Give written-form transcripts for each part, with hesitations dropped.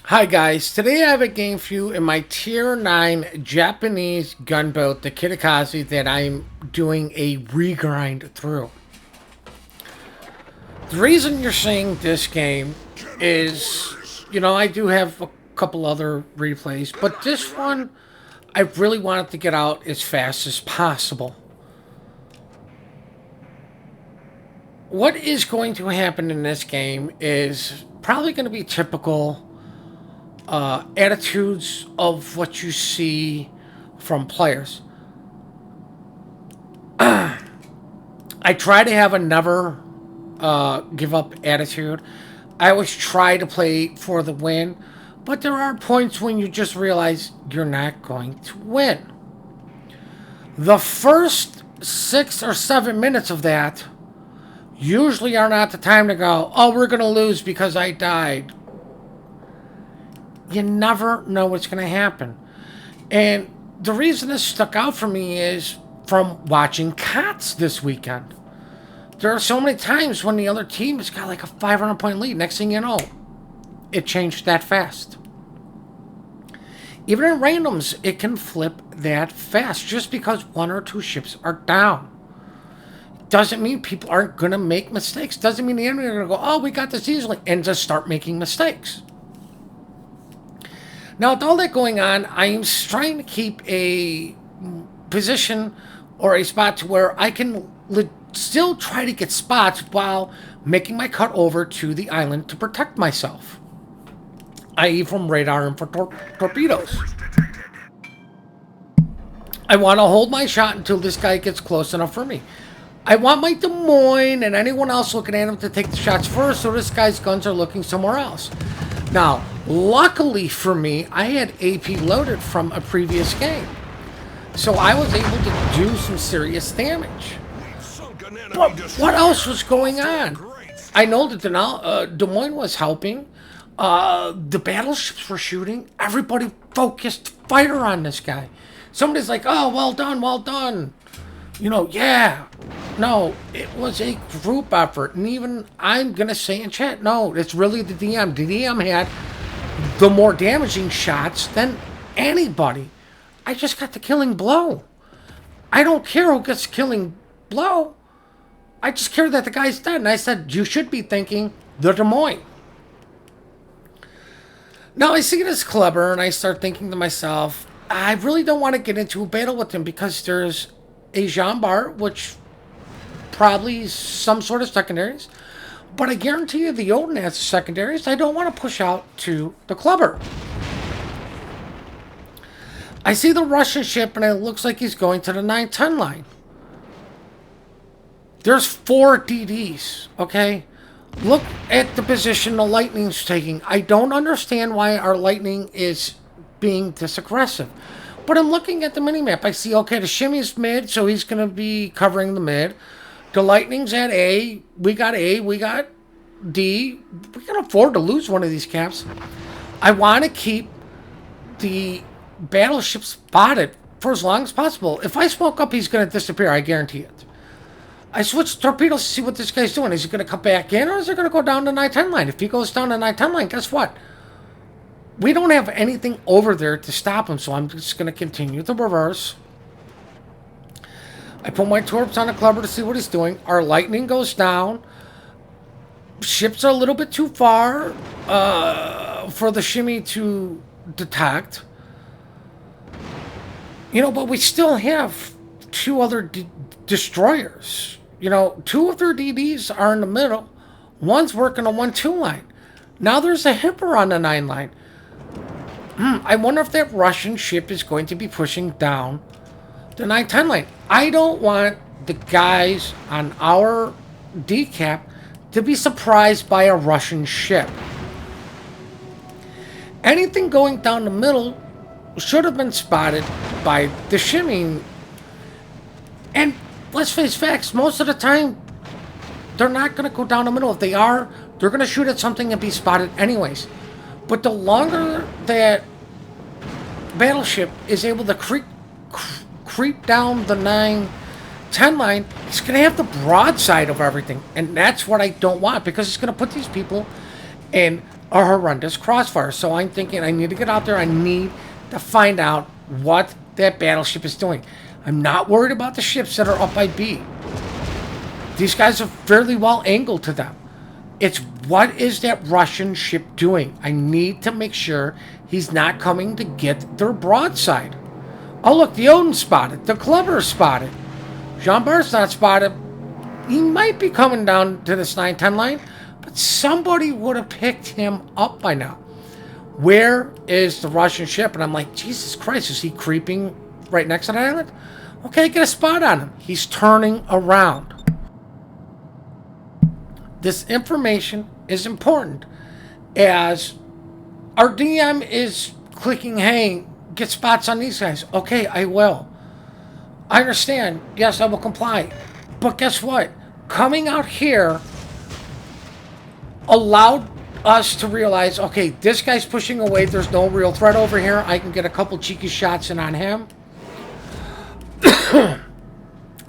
Hi guys, today I have a game for you in my tier 9 Japanese gunboat, the Kitakaze, that I'm doing a regrind through. The reason you're seeing this game is, I do have a couple other replays, but this one I really wanted to get out as fast as possible. What is going to happen in this game is probably going to be typical attitudes of what you see from players. I try to have a never give up attitude. I always try to play for the win, but there are points when you just realize you're not going to win. The first 6 or 7 minutes of that usually are not the time to go, oh, we're going to lose because I died. You never know what's going to happen. And the reason this stuck out for me is from watching COTS this weekend. There are so many times when the other team has got like a 500-point lead. Next thing you know, it changed that fast. Even in randoms, it can flip that fast just because one or two ships are down. Doesn't mean people aren't going to make mistakes. Doesn't mean the enemy are going to go, oh, we got this easily, and just start making mistakes. Now, with all that going on, I'm trying to keep a position or a spot to where I can still try to get spots while making my cut over to the island to protect myself, i.e. from radar and for torpedoes. I want to hold my shot until this guy gets close enough for me. I want my Des Moines and anyone else looking at him to take the shots first, so this guy's guns are looking somewhere else. Now, luckily for me, I had AP loaded from a previous game, so I was able to do some serious damage. But what else was going on? I know that Des Moines was helping. The battleships were shooting. Everybody focused fire on this guy. Somebody's like, oh, well done, well done. Yeah. No, it was a group effort. And even I'm going to say in chat, no, it's really the DM. The DM had the more damaging shots than anybody. I just got the killing blow. I don't care who gets killing blow. I just care that the guy's dead. And I said, you should be thinking the Des Moines. Now I see this clever and I start thinking to myself, I really don't want to get into a battle with him because there's a Jean Bart, which probably is some sort of secondaries. But I guarantee you the Odin has secondaries. I don't want to push out to the clubber. I see the Russian ship and it looks like he's going to the 910 line. There's 4 DDs, okay? Look at the position the Lightning's taking. I don't understand why our Lightning is being this aggressive. But I'm looking at the minimap. I see, okay, the Shimmy's mid, so he's going to be covering the mid. The Lightning's at A. We got A. We got D. We can afford to lose one of these caps. I want to keep the battleship spotted for as long as possible. If I smoke up, he's going to disappear. I guarantee it. I switched torpedoes to see what this guy's doing. Is he going to come back in or is he going to go down the 910 line? If he goes down the 910 line, guess what? We don't have anything over there to stop him, so I'm just going to continue the reverse. I put my torps on the clubber to see what he's doing. Our Lightning goes down. Ships are a little bit too far for the Shimmy to detect. But we still have 2 other destroyers. 2 of their DDs are in the middle. One's working a 1-2 line. Now there's a hipper on the 9 line. I wonder if that Russian ship is going to be pushing down the 910 line. I don't want the guys on our decap to be surprised by a Russian ship. Anything going down the middle should have been spotted by the Shimmy. And let's face facts, most of the time, they're not going to go down the middle. If they are, they're going to shoot at something and be spotted anyways. But the longer that battleship is able to creep down the 9-10 line, it's going to have the broadside of everything. And that's what I don't want, because it's going to put these people in a horrendous crossfire. So I'm thinking I need to get out there. I need to find out what that battleship is doing. I'm not worried about the ships that are up by B. These guys are fairly well angled to them. It's what is that Russian ship doing? I need to make sure he's not coming to get their broadside. Oh, look, the Odin spotted. The Clubber spotted. Jean Bart's not spotted. He might be coming down to this 9-10 line, but somebody would have picked him up by now. Where is the Russian ship? And I'm like, Jesus Christ, is he creeping right next to the island? Okay, get a spot on him. He's turning around. This information is important as our DM is clicking, hey, get spots on these guys. Okay, I will. I understand. Yes, I will comply. But guess what? Coming out here allowed us to realize, okay, this guy's pushing away. There's no real threat over here. I can get a couple cheeky shots in on him.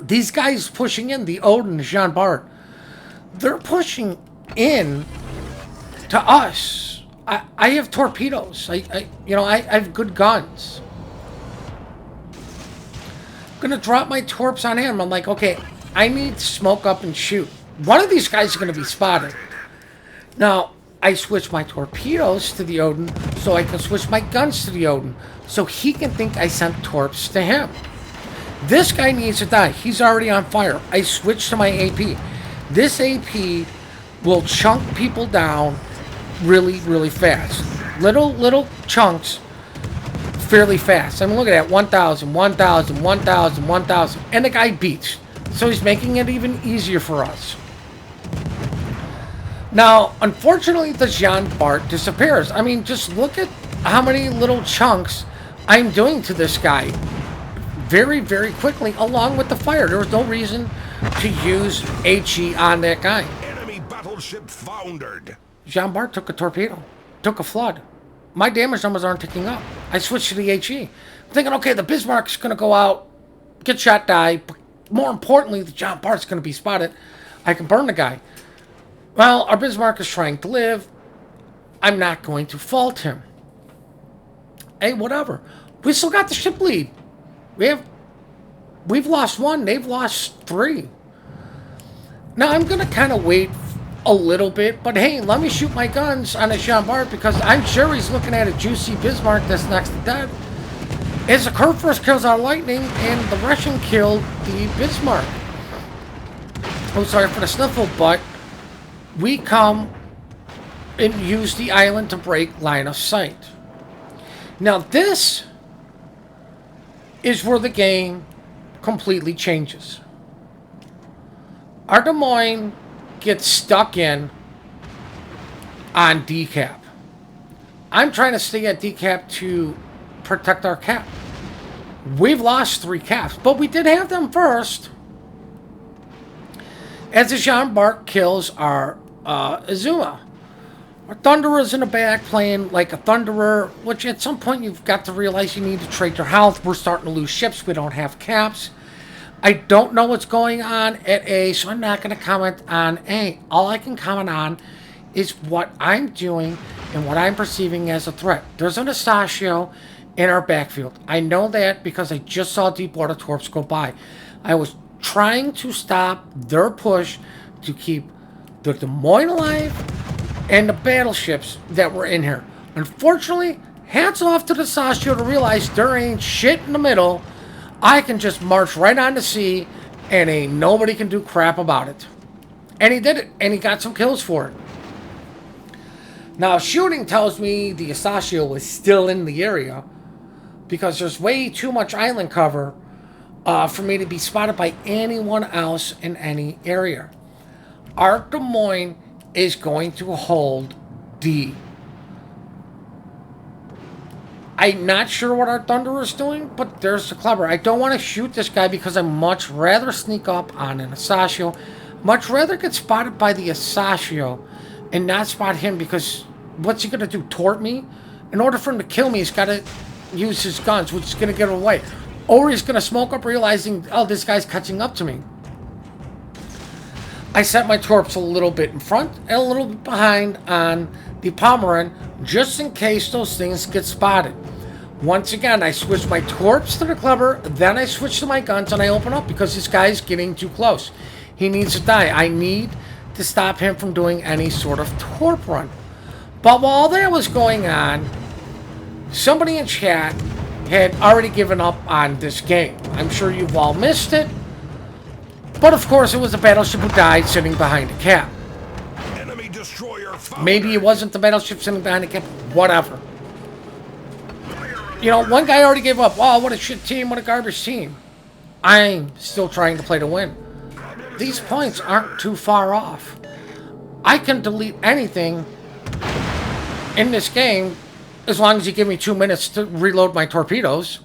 These guys pushing in, the Odin, Jean Bart, they're pushing in to us. I have torpedoes. I have good guns. I'm gonna drop my torps on him. I'm like, okay, I need to smoke up and shoot. One of these guys is gonna be spotted. Now, I switch my torpedoes to the Odin so I can switch my guns to the Odin so he can think I sent torps to him. This guy needs to die. He's already on fire. I switch to my AP. This AP will chunk people down really, really fast. Little chunks fairly fast. I mean, look at that. 1,000, 1,000, 1,000, 1,000. And the guy beats. So he's making it even easier for us. Now, unfortunately, the Jean Bart disappears. I mean, just look at how many little chunks I'm doing to this guy very, very quickly, along with the fire. There was no reason to use HE on that guy. Enemy battleship foundered. Jean Bart took a torpedo, took a flood. My damage numbers aren't ticking up. I switched to the HE. I'm thinking, okay, the Bismarck's going to go out, get shot, die. But more importantly, the Jean Bart's going to be spotted. I can burn the guy. Well, our Bismarck is trying to live. I'm not going to fault him. Hey, whatever. We still got the ship lead. We've lost one. They've lost 3. Now, I'm going to kind of wait a little bit. But, hey, let me shoot my guns on a Jean Bart because I'm sure he's looking at a juicy Bismarck that's next to dead. As the curve first kills our lightning and the Russian killed the Bismarck. Oh, sorry for the sniffle, but we come and use the island to break line of sight. Now, this is where the game completely changes. Our Des Moines gets stuck in on decap. I'm trying to stay at decap to protect our cap. We've lost 3 caps, but we did have them first. As the Jean Bart kills our Azuma. Our Thunderer's in the back playing like a Thunderer, which at some point you've got to realize you need to trade your health. We're starting to lose ships. We don't have caps. I don't know what's going on at A, so I'm not going to comment on A. All I can comment on is what I'm doing and what I'm perceiving as a threat. There's an Anastasio in our backfield. I know that because I just saw Deepwater Torps go by. I was trying to stop their push to keep the Des Moines alive and the battleships that were in here. Unfortunately, hats off to the Anastasio to realize there ain't shit in the middle. I can just march right on the sea and ain't nobody can do crap about it. And he did it, and he got some kills for it. Now, shooting tells me the Anastasio was still in the area because there's way too much island cover for me to be spotted by anyone else in any area. Our Des Moines is going to hold D. I'm not sure what our Thunderer is doing, but there's the Clubber. I don't want to shoot this guy because I'd much rather sneak up on an Anastasio. Much rather get spotted by the Anastasio and not spot him because what's he going to do, tort me? In order for him to kill me, he's got to use his guns, which is going to get away. Or he's going to smoke up realizing, oh, this guy's catching up to me. I set my torps a little bit in front and a little bit behind on the Pomeran just in case those things get spotted. Once again, I switch my torps to the clubber, then I switch to my guns and I open up because this guy's getting too close. He needs to die. I need to stop him from doing any sort of torp run. But while that was going on, somebody in chat had already given up on this game. I'm sure you've all missed it. But of course, it was a battleship who died sitting behind a cap. Enemy destroyer foundered. Maybe it wasn't the battleship sitting behind a cap. Whatever. You know, one guy already gave up. Oh, what a shit team. What a garbage team. I'm still trying to play to win. These points aren't too far off. I can delete anything in this game as long as you give me 2 minutes to reload my torpedoes.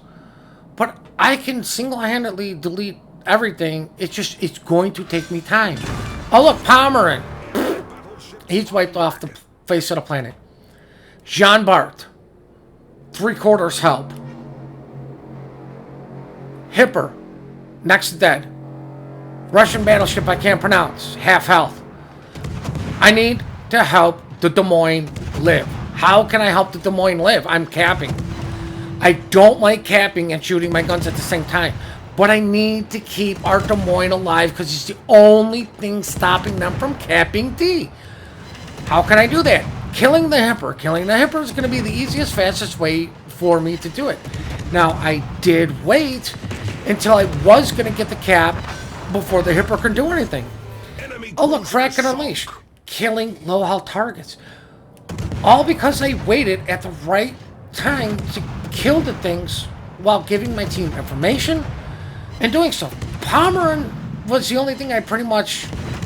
But I can single-handedly delete everything. It's going to take me time. Oh, look, Pomeran. He's wiped off the face of the planet. Jean Bart. 3/4 help. Hipper. Next to dead. Russian battleship I can't pronounce. Half health. I need to help the Des Moines live. How can I help the Des Moines live? I'm capping. I don't like capping and shooting my guns at the same time. But I need to keep our Des Moines alive because it's the only thing stopping them from capping D. How can I do that? Killing the Hipper. Killing the Hipper is going to be the easiest, fastest way for me to do it. Now, I did wait until I was going to get the cap before the Hipper can do anything. Oh, look, Kraken Unleashed. Killing low health targets. All because I waited at the right time to kill the things while giving my team information and doing so. Pomeran was the only thing I pretty much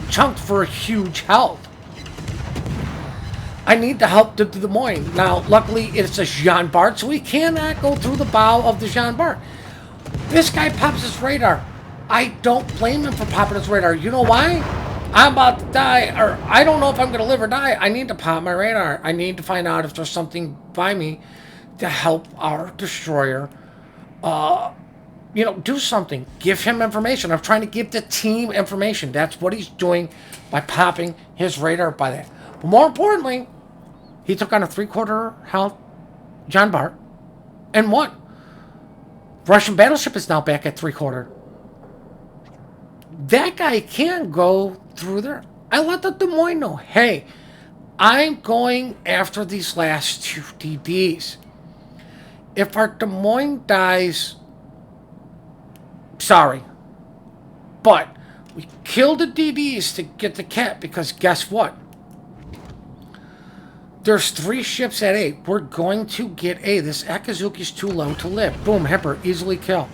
chunked for a huge health. I need to help the Des Moines. Now, luckily, it's a Jean Bart, so we cannot go through the bow of the Jean Bart. This guy pops his radar. I don't blame him for popping his radar. You know why? I'm about to die, or I don't know if I'm going to live or die. I need to pop my radar. I need to find out if there's something by me to help our destroyer, do something. Give him information. I'm trying to give the team information. That's what he's doing by popping his radar by that. But more importantly, he took on a 3/4 health Jean Bart and won. Russian battleship is now back at 3/4. That guy can go through there. I let the Des Moines know, hey, I'm going after these last 2 DDs. If our Des Moines dies, sorry. But we killed the DDs to get the cap because guess what? There's 3 ships at A. We're going to get A. This Akazuki's too low to live. Boom, Hipper, easily kill.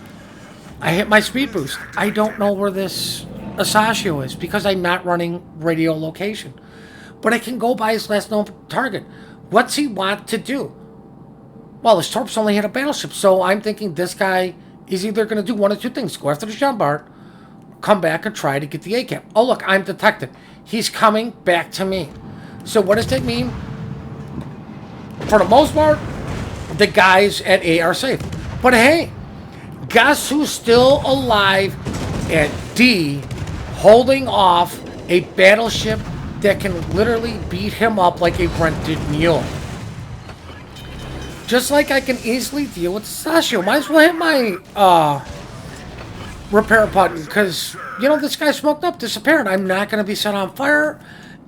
I hit my speed boost. I don't know where this Asashio is because I'm not running radio location. But I can go by his last known target. What's he want to do? Well, his torps only hit a battleship, so I'm thinking this guy is either going to do one of 2 things. Go after the Jean Bart, come back and try to get the A-cap. Oh, look, I'm detected. He's coming back to me. So what does that mean? For the most part, the guys at A are safe. But hey, guess who's still alive at D, holding off a battleship that can literally beat him up like a rented mule. Just like I can easily deal with Sashio. Might as well hit my repair button because, this guy smoked up, disappeared. I'm not going to be set on fire.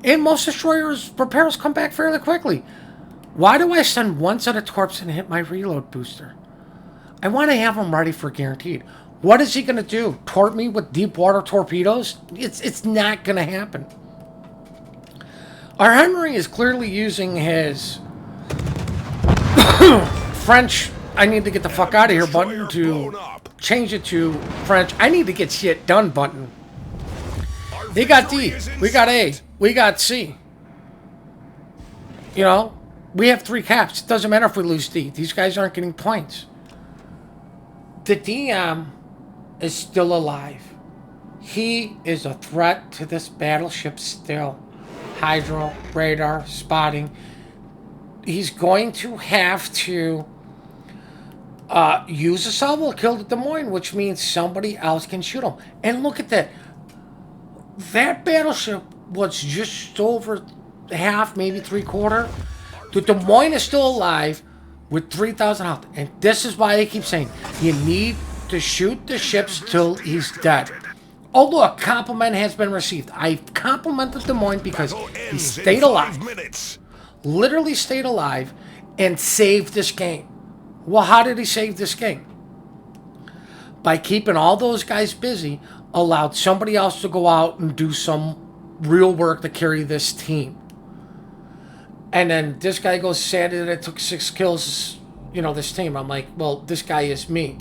And most destroyers' repairs come back fairly quickly. Why do I send 1 set of torps and hit my reload booster? I want to have them ready for guaranteed. What is he going to do? Torp me with deep water torpedoes? It's not going to happen. Our Henry is clearly using his French, I need to get the fuck out of here button to change it to French, I need to get shit done button. They got D, we got A, we got C. We have 3 caps. It doesn't matter if we lose D. These guys aren't getting points. The DM is still alive. He is a threat to this battleship still. Hydro, radar, spotting. He's going to have to use a salvo to kill the Des Moines, which means somebody else can shoot him. And look at that. That battleship was just over half, maybe 3/4. The Des Moines is still alive with 3,000 health. And this is why I keep saying, you need to shoot the ships till he's dead. Oh, look, compliment has been received. I complimented Des Moines because he stayed alive. Literally stayed alive and saved this game. Well, how did he save this game? By keeping all those guys busy, allowed somebody else to go out and do some real work to carry this team. And then this guy goes, sad that it took 6 kills, this team. I'm like, well, this guy is me.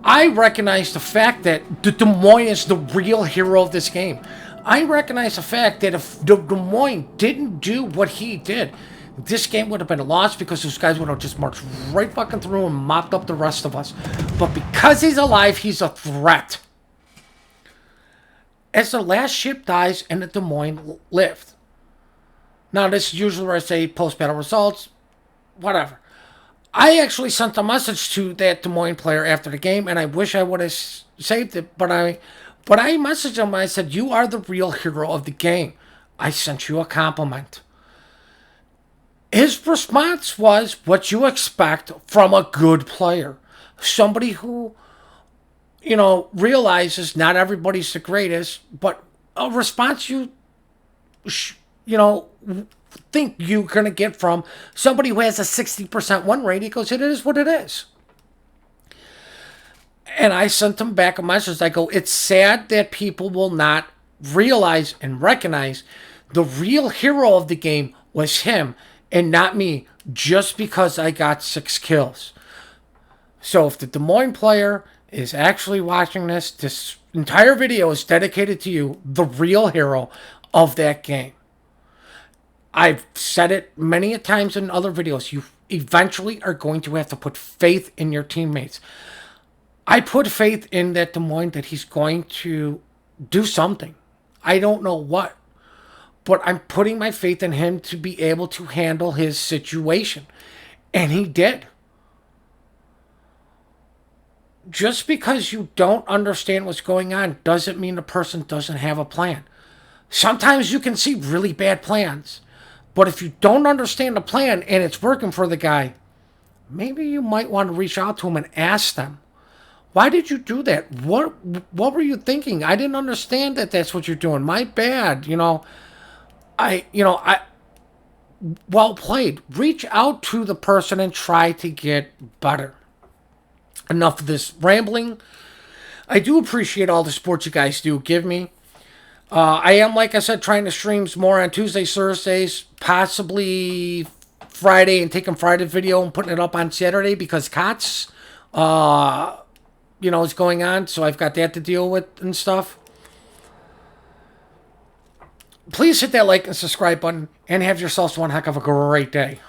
I recognize the fact that Des Moines is the real hero of this game. I recognize the fact that if Des Moines didn't do what he did, this game would have been lost because those guys would have just marched right fucking through and mopped up the rest of us. But because he's alive, he's a threat. As the last ship dies and the Des Moines lived. Now, this is usually where I say post-battle results, whatever. I actually sent a message to that Des Moines player after the game, and I wish I would have saved it, but I messaged him. I said, you are the real hero of the game. I sent you a compliment. His response was what you expect from a good player. Somebody who, realizes not everybody's the greatest, but a response think you're going to get from somebody who has a 60% win rate. He goes, it is what it is. And I sent him back a message. I go, it's sad that people will not realize and recognize the real hero of the game was him and not me, just because I got 6 kills. So if the Des Moines player is actually watching this entire video is dedicated to you, the real hero of that game. I've said it many times in other videos. You eventually are going to have to put faith in your teammates. I put faith in that Des Moines that he's going to do something. I don't know what. But I'm putting my faith in him to be able to handle his situation. And he did. Just because you don't understand what's going on doesn't mean the person doesn't have a plan. Sometimes you can see really bad plans. But if you don't understand the plan and it's working for the guy, maybe you might want to reach out to him and ask them, why did you do that? What were you thinking? I didn't understand that that's what you're doing. My bad. Well played. Reach out to the person and try to get better. Enough of this rambling. I do appreciate all the support you guys do give me. I am, like I said, trying to stream more on Tuesdays, Thursdays, possibly Friday, and taking Friday's video and putting it up on Saturday because COTS, is going on, so I've got that to deal with and stuff. Please hit that like and subscribe button, and have yourselves one heck of a great day.